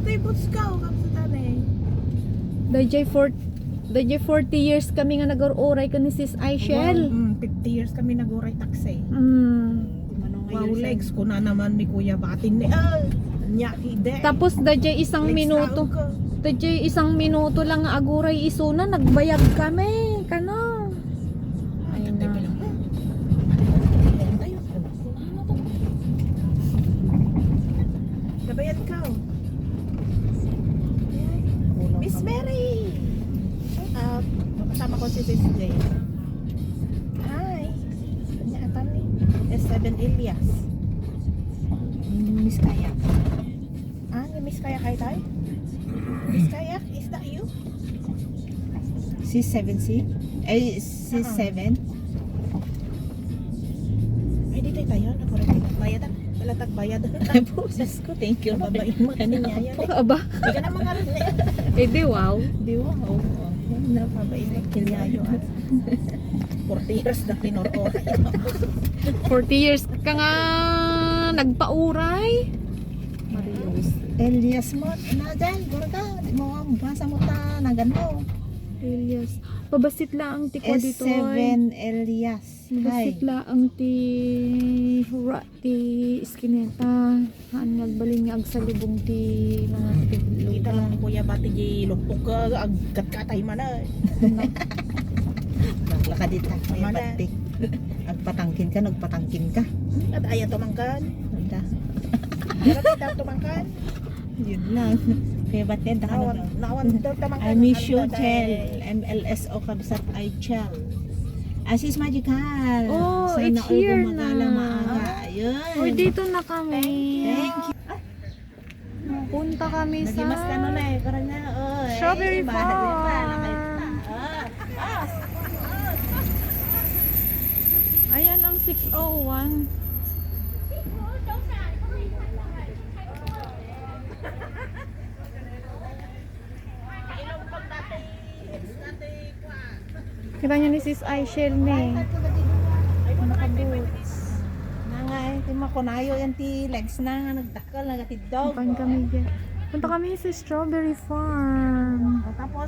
tayo boots ka o kapsa tanay. Dajay 40 years kami nga nag-oray ka ni Sis Aishel. 50 years kami nag-uray taxi. Wow, Years legs ko na naman ni Kuya Batin ni nyaki de. Tapos dajay isang minuto. Dajay isang minuto lang nga aguray isuna nagbayag kami. Kano? Ay na. Nabayad ka. Miss Mary. Kasama ko si Sis Jane. Hi. Kanya atan ni S7 Elias. Miss Kaya. Ni Miss Kaya kay tayo? Miss Kaya, is that you? Si 7C? Ay, si 7? Ay, dito tayo. Nakorek bayad. Wala tagbayad. Diyos ko, thank you. Babain mo. Kanina yan. Aba, Hindi ka na mga rin. edi wow. Di ba? Oo. Napabain na kilyayo. 40 years na pinororay. 40 years ka nga nagpauray. Marius. Elias mo. Na dyan, gura ka. Di mo, basa mo ta. Nagan mo. Elias. Pabasit lang ti ko dito. S7 Elias. Pabasit Hi. lang ti hura ti iskineta. Haan nagbalin nga agsalubong ti mga tiglo. Kita lang ni Kuya Bati di lumpok ka. Agkat katay man na. Naglakadit ka. May Mana? batik. Nagpatangkin ka, nagpatangkin ka. At ayaw tumangkan. Wala. Pero kita tumangkan. Yun lang. Kaya ba't yan? Nawan daw tumangkan. I miss you, Chel. MLSO kabsat ay Chel. Asis Magical. Oh, Sana it's all here gumagala na. maaga. Ayun. Uy, dito na kami. Thank you. Punta kami sa Nagimas ka na eh. Karang na. Oy. Strawberry Mahal Farm. din pa, lakay pa. Ayan ang 601. Kita niyo ni Sis Aishel ne. Naka-boots. Nangay, ti makunayo yan ti legs na nagdakal nagatidog. Punta kami dyan. Punta kami sa Strawberry Farm. Tapos